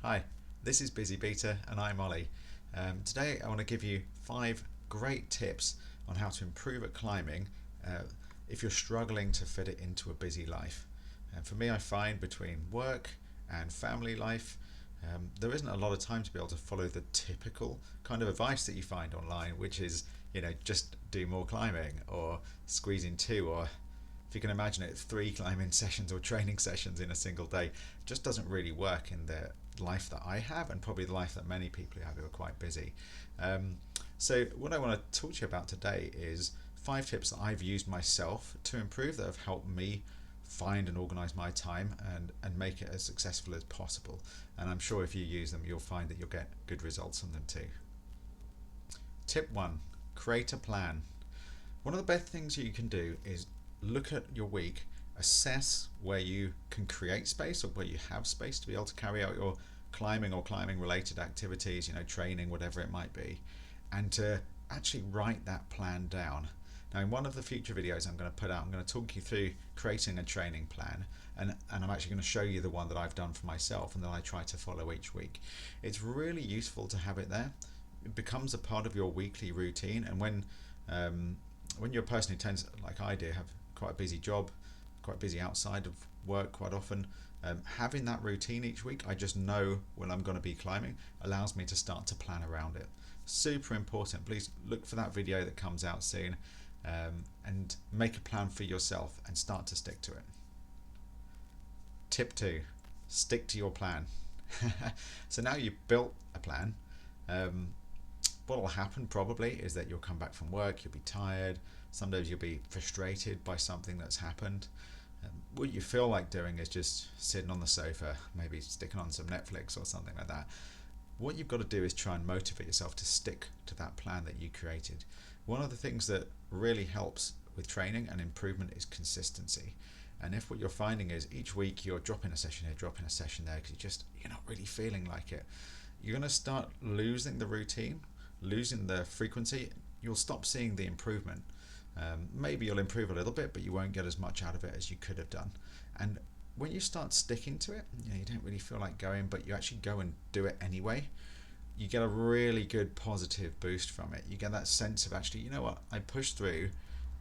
Hi, this is Busy Beater and I'm Ollie. Today I want to give you 5 great tips on how to improve at climbing if you're struggling to fit it into a busy life. And for me, I find between work and family life, there isn't a lot of time to be able to follow the typical kind of advice that you find online, which is, just do more climbing or squeeze in 2, or if you can imagine it, 3 climbing sessions or training sessions in a single day. Just doesn't really work in the life that I have, and probably the life that many people have who are quite busy. So what I want to talk to you about today is 5 tips that I've used myself to improve, that have helped me find and organize my time and make it as successful as possible. And I'm sure if you use them, you'll find that you'll get good results on them too. Tip 1: create a plan. One of the best things you can do is look at your week, assess where you can create space or where you have space to be able to carry out your climbing or climbing related activities, training, whatever it might be, and to actually write that plan down. Now, in one of the future videos I'm going to put out, I'm going to talk you through creating a training plan, and I'm actually going to show you the one that I've done for myself and that I try to follow each week. It's really useful to have it there. It becomes a part of your weekly routine, and when you're a person who tends, like I do, have quite a busy job, quite busy outside of work quite often, having that routine each week, I just know when I'm going to be climbing, allows me to start to plan around it. Super important. Please look for that video that comes out soon, and make a plan for yourself and start to stick to it. Tip 2: stick to your plan. So now you've built a plan, what will happen probably is that you'll come back from work, you'll be tired, some days you'll be frustrated by something that's happened. What you feel like doing is just sitting on the sofa, maybe sticking on some Netflix or something like that. What you've got to do is try and motivate yourself to stick to that plan that you created. One of the things that really helps with training and improvement is consistency. And if what you're finding is each week you're dropping a session here, dropping a session there, because you're not really feeling like it, you're going to start losing the routine, losing the frequency. You'll stop seeing the improvement. Maybe you'll improve a little bit, but you won't get as much out of it as you could have done. And when you start sticking to it, you don't really feel like going, but you actually go and do it anyway, you get a really good positive boost from it. You get that sense of actually, you know what, I pushed through.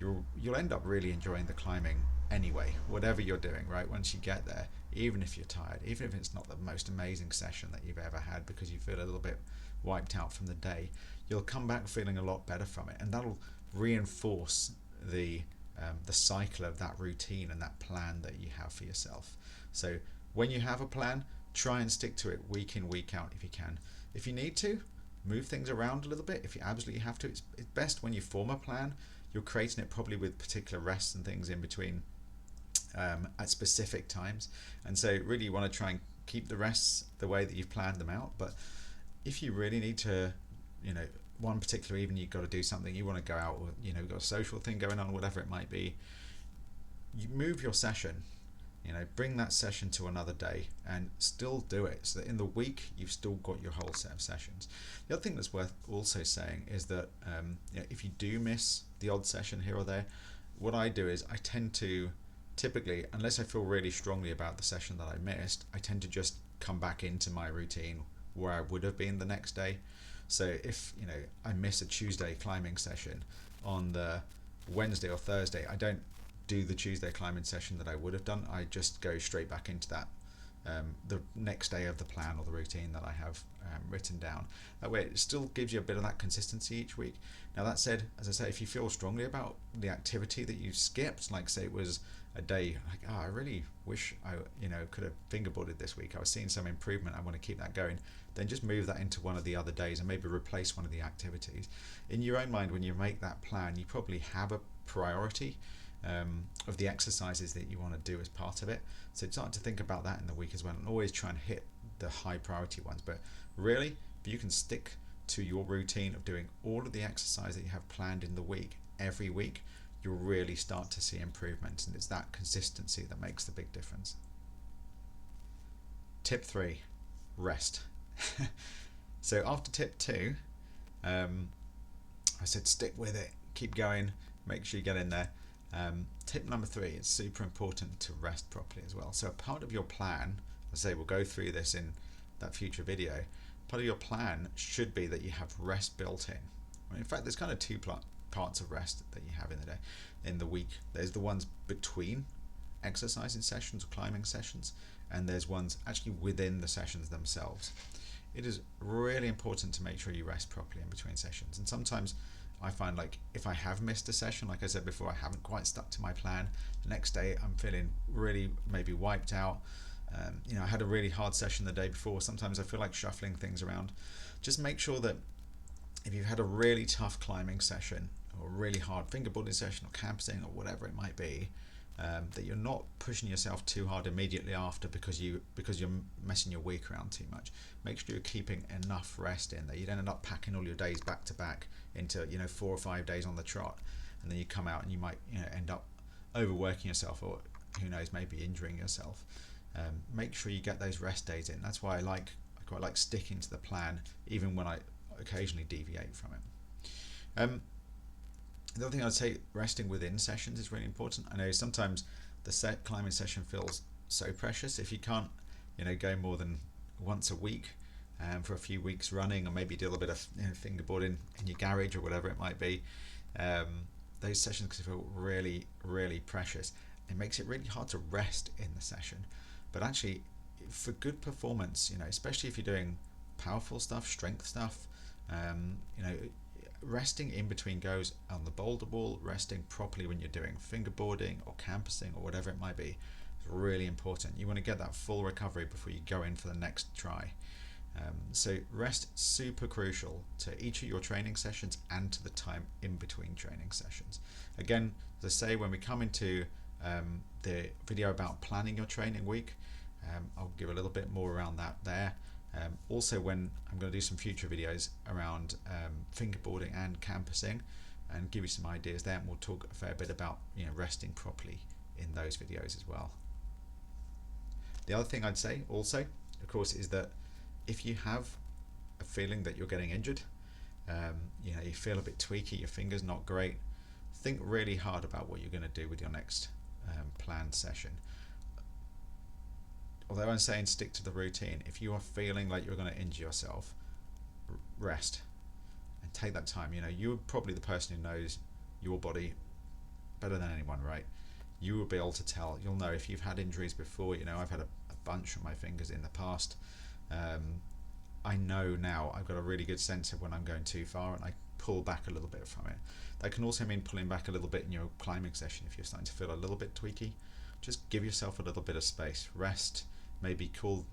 You'll end up really enjoying the climbing anyway, whatever you're doing, right? Once you get there, even if you're tired, even if it's not the most amazing session that you've ever had because you feel a little bit wiped out from the day, you'll come back feeling a lot better from it, and that'll reinforce the cycle of that routine and that plan that you have for yourself. So when you have a plan, try and stick to it week in, week out if you can. If you need to, move things around a little bit. If you absolutely have to, it's best when you form a plan, you're creating it probably with particular rests and things in between at specific times. And so really you want to try and keep the rests the way that you've planned them out. But if you really need to, one particular evening you've got to do something, you want to go out, or you've got a social thing going on, whatever it might be, you move your session, bring that session to another day and still do it, so that in the week you've still got your whole set of sessions. The other thing that's worth also saying is that if you do miss the odd session here or there, what I do is I tend to typically, unless I feel really strongly about the session that I missed, I tend to just come back into my routine where I would have been the next day. So if I miss a Tuesday climbing session, on the Wednesday or Thursday I don't do the Tuesday climbing session that I would have done. I just go straight back into that the next day of the plan or the routine that I have written down. That way it still gives you a bit of that consistency each week. Now that said, as I say, if you feel strongly about the activity that you skipped, like say it was a day like, I really wish I could have fingerboarded this week, I was seeing some improvement, I want to keep that going, then just move that into one of the other days and maybe replace one of the activities. In your own mind, when you make that plan, you probably have a priority of the exercises that you want to do as part of it. So start to think about that in the week as well, and always try and hit the high priority ones. But really, if you can stick to your routine of doing all of the exercise that you have planned in the week every week, you'll really start to see improvements, and it's that consistency that makes the big difference. Tip 3: rest. So after tip 2, I said stick with it, keep going, make sure you get in there. Tip number 3, it's super important to rest properly as well. So a part of your plan, I say we'll go through this in that future video, part of your plan should be that you have rest built in. In fact, there's kind of two parts of rest that you have in the day, in the week. There's the ones between exercising sessions or climbing sessions, and there's ones actually within the sessions themselves. It is really important to make sure you rest properly in between sessions. And sometimes I find, like, if I have missed a session, like I said before, I haven't quite stuck to my plan, the next day I'm feeling really maybe wiped out. I had a really hard session the day before. Sometimes I feel like shuffling things around. Just make sure that if you've had a really tough climbing session or a really hard fingerboarding session or camping or whatever it might be, that you're not pushing yourself too hard immediately after because you're messing your week around too much. Make sure you're keeping enough rest in there. You don't end up packing all your days back to back into 4 or 5 days on the trot, and then you come out and you might end up overworking yourself, or who knows, maybe injuring yourself. Make sure you get those rest days in. That's why I quite like sticking to the plan, even when I occasionally deviate from it. The other thing I'd say, resting within sessions is really important. I know sometimes the climbing session feels so precious. If you can't, go more than once a week for a few weeks running, or maybe do a little bit of fingerboarding in your garage or whatever it might be, those sessions can feel really, really precious. It makes it really hard to rest in the session. But actually, for good performance, especially if you're doing powerful stuff, strength stuff, resting in between goes on the boulder ball, resting properly when you're doing fingerboarding or campusing or whatever it might be, is really important. You want to get that full recovery before you go in for the next try. So rest, super crucial to each of your training sessions and to the time in between training sessions. Again, as I say, when we come into the video about planning your training week, I'll give a little bit more around that there. Also, when I'm going to do some future videos around fingerboarding and campusing, and give you some ideas there, and we'll talk a fair bit about resting properly in those videos as well. The other thing I'd say also, of course, is that if you have a feeling that you're getting injured, you feel a bit tweaky, your finger's not great, think really hard about what you're going to do with your next planned session. Although I'm saying stick to the routine, if you are feeling like you're going to injure yourself, rest and take that time. You're probably the person who knows your body better than anyone, right? You will be able to tell. You'll know if you've had injuries before. I've had a bunch of my fingers in the past. I know now, I've got a really good sense of when I'm going too far, and I pull back a little bit from it. That can also mean pulling back a little bit in your climbing session. If you're starting to feel a little bit tweaky, just give yourself a little bit of space, rest, maybe call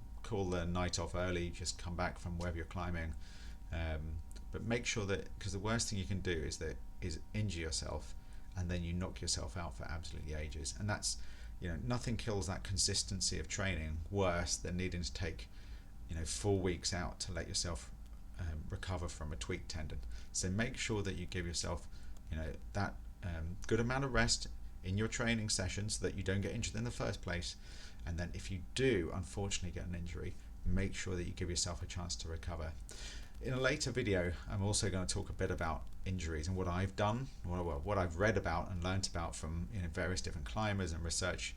the night off early, just come back from wherever you're climbing, but make sure that, because the worst thing you can do is injure yourself and then you knock yourself out for absolutely ages. And that's, nothing kills that consistency of training worse than needing to take 4 weeks out to let yourself recover from a tweaked tendon. So make sure that you give yourself that good amount of rest in your training session so that you don't get injured in the first place. And then if you do unfortunately get an injury, make sure that you give yourself a chance to recover. In a later video, I'm also going to talk a bit about injuries and what I've done, what I've read about and learnt about from various different climbers and research,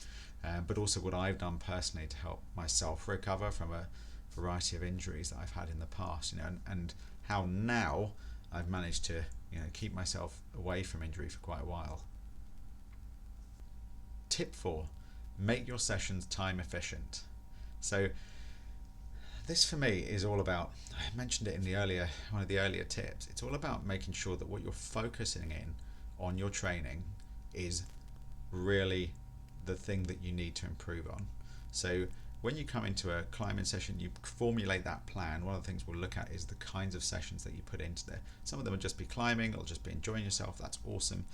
but also what I've done personally to help myself recover from a variety of injuries that I've had in the past, and how now I've managed to keep myself away from injury for quite a while. Tip 4. Make your sessions time efficient. So this for me is all about, I mentioned it in one of the earlier tips, it's all about making sure that what you're focusing in on your training is really the thing that you need to improve on. So when you come into a climbing session, you formulate that plan. One of the things we'll look at is the kinds of sessions that you put into there. Some of them will just be climbing, it'll just be enjoying yourself, that's awesome.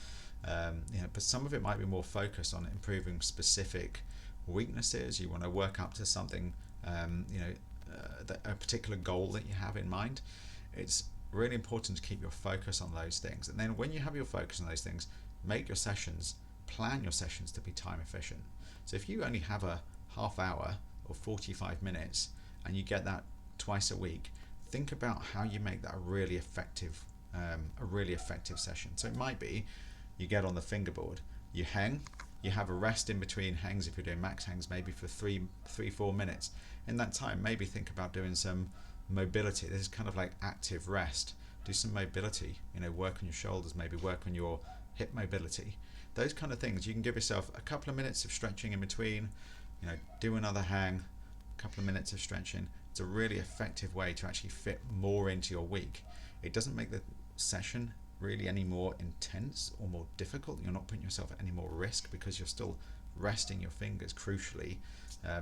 But some of it might be more focused on improving specific weaknesses. You want to work up to something, a particular goal that you have in mind. It's really important to keep your focus on those things. And then when you have your focus on those things, plan your sessions to be time efficient. So if you only have a half hour or 45 minutes and you get that twice a week, think about how you make that a really effective session. So it might be you get on the fingerboard, you hang You have a rest in between hangs if you're doing max hangs, maybe for 4 minutes. In that time, maybe think about doing some mobility. This is kind of like active rest. Do some mobility, work on your shoulders, maybe work on your hip mobility. Those kind of things. You can give yourself a couple of minutes of stretching in between, do another hang, a couple of minutes of stretching. It's a really effective way to actually fit more into your week. It doesn't make the session really any more intense or more difficult. You're not putting yourself at any more risk because you're still resting your fingers crucially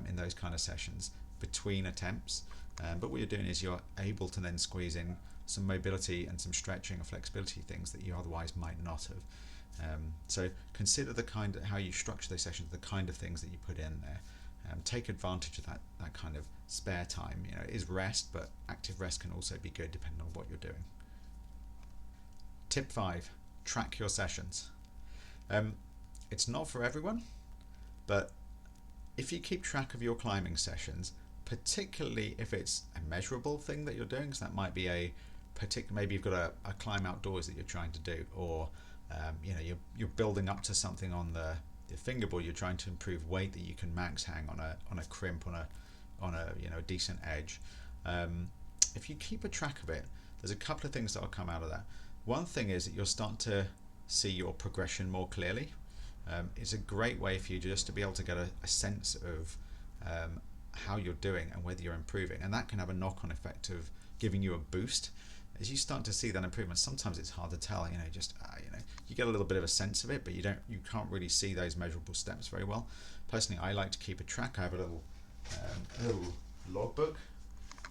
in those kind of sessions between attempts. But what you're doing is you're able to then squeeze in some mobility and some stretching or flexibility things that you otherwise might not have. So consider how you structure those sessions, the kind of things that you put in there. Take advantage of that kind of spare time. It is rest, but active rest can also be good depending on what you're doing. Tip 5, track your sessions. It's not for everyone, but if you keep track of your climbing sessions, particularly if it's a measurable thing that you're doing, because that might be maybe you've got a climb outdoors that you're trying to do, or you're building up to something on the fingerboard. You're trying to improve weight that you can max hang on a crimp on a decent edge. If you keep a track of it, there's a couple of things that will come out of that. One thing is that you'll start to see your progression more clearly. It's a great way for you just to be able to get a sense of how you're doing and whether you're improving, and that can have a knock-on effect of giving you a boost as you start to see that improvement. Sometimes it's hard to tell, you get a little bit of a sense of it, but you can't really see those measurable steps very well. Personally, I like to keep a track. I have a little logbook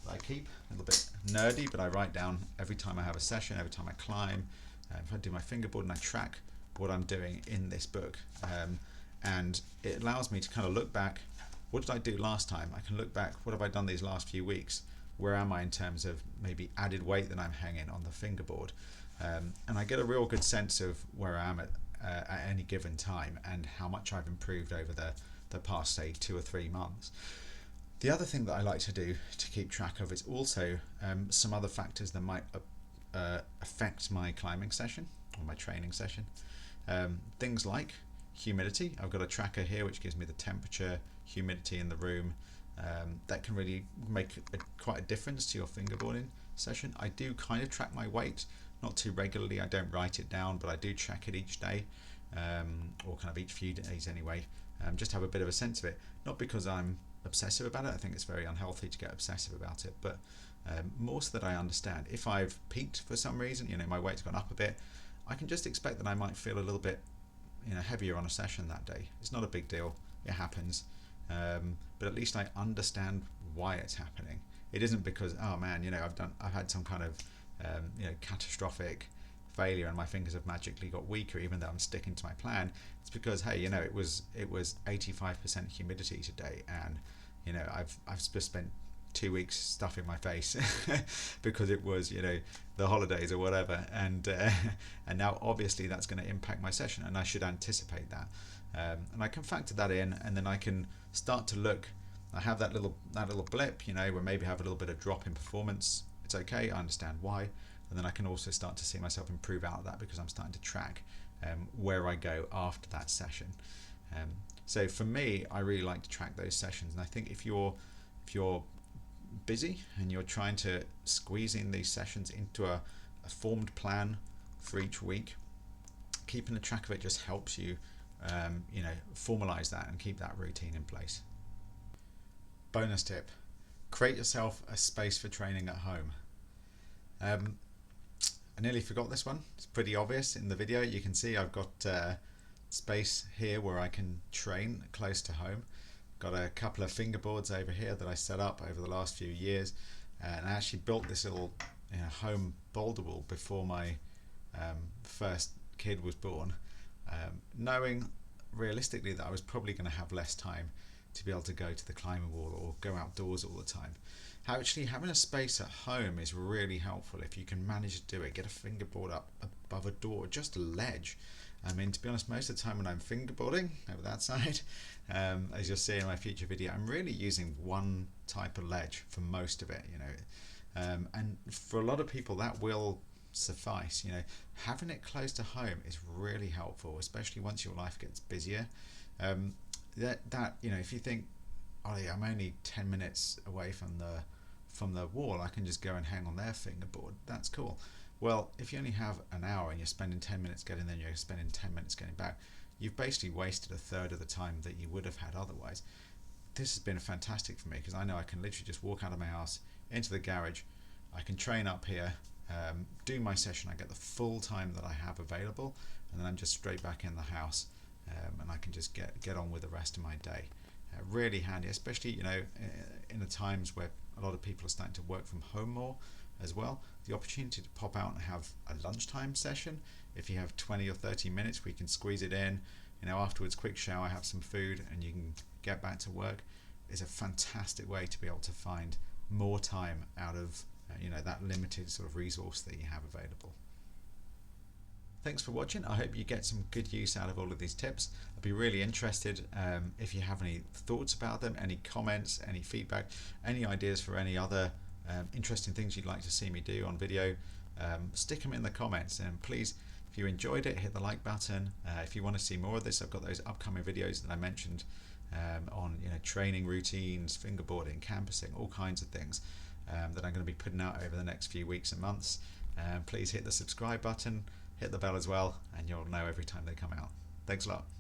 that I keep, a little bit nerdy, but I write down every time I have a session, every time I climb, if I do my fingerboard, and I track what I'm doing in this book. And it allows me to kind of look back, what did I do last time? I can look back, what have I done these last few weeks? Where am I in terms of maybe added weight that I'm hanging on the fingerboard? And I get a real good sense of where I am at any given time and how much I've improved over the past, say, 2 or 3 months. The other thing that I like to do to keep track of is also some other factors that might affect my climbing session or my training session. Things like humidity. I've got a tracker here which gives me the temperature, humidity in the room. That can really make quite a difference to your fingerboarding session. I do kind of track my weight, not too regularly. I don't write it down, but I do check it each day, or kind of each few days anyway. Just have a bit of a sense of it. Not because I'm obsessive about it. I think it's very unhealthy to get obsessive about it, but more so that I understand. If I've peaked for some reason, my weight's gone up a bit, I can just expect that I might feel a little bit heavier on a session that day. It's not a big deal. It happens. But at least I understand why it's happening. It isn't because, oh man, I've had some kind of catastrophic failure and my fingers have magically got weaker even though I'm sticking to my plan. It's because, hey, it was 85% humidity today, and I've just spent 2 weeks stuffing my face because it was the holidays or whatever, and now obviously that's going to impact my session, and I should anticipate that. And I can factor that in, and then I can start to look. I have that little blip, where maybe I have a little bit of drop in performance. It's okay, I understand why, and then I can also start to see myself improve out of that because I'm starting to track where I go after that session. So for me, I really like to track those sessions, and I think if you're busy and you're trying to squeeze in these sessions into a formed plan for each week, keeping a track of it just helps you formalize that and keep that routine in place. Bonus tip: create yourself a space for training at home. I nearly forgot this one. It's pretty obvious in the video. You can see I've got space here where I can train close to home. Got a couple of fingerboards over here that I set up over the last few years, and I actually built this little home boulder wall before my first kid was born, knowing realistically that I was probably going to have less time to be able to go to the climbing wall or go outdoors all the time. Actually, having a space at home is really helpful if you can manage to do it. Get a fingerboard up above a door, just a ledge. I mean, to be honest, most of the time when I'm fingerboarding over that side, as you'll see in my future video, I'm really using one type of ledge for most of it, and for a lot of people that will suffice. Having it close to home is really helpful, especially once your life gets busier. That if you think, oh yeah, I'm only 10 minutes away from the wall, I can just go and hang on their fingerboard. That's cool. Well, if you only have an hour and you're spending 10 minutes getting there and you're spending 10 minutes getting back, you've basically wasted a third of the time that you would have had otherwise. This has been fantastic for me because I know I can literally just walk out of my house into the garage. I can train up here, do my session. I get the full time that I have available, and then I'm just straight back in the house, and I can just get on with the rest of my day. Really handy, especially in the times where a lot of people are starting to work from home more as well. The opportunity to pop out and have a lunchtime session, if you have 20 or 30 minutes, we can squeeze it in. Afterwards, quick shower, have some food, and you can get back to work. Is a fantastic way to be able to find more time out of that limited sort of resource that you have available. Thanks for watching. I hope you get some good use out of all of these tips. I'd be really interested if you have any thoughts about them, any comments, any feedback, any ideas for any other interesting things you'd like to see me do on video. Stick them in the comments, and please, if you enjoyed it, hit the like button. If you want to see more of this, I've got those upcoming videos that I mentioned on training routines, fingerboarding, campusing, all kinds of things that I'm going to be putting out over the next few weeks and months. Please hit the subscribe button, hit the bell as well, and you'll know every time they come out. Thanks a lot.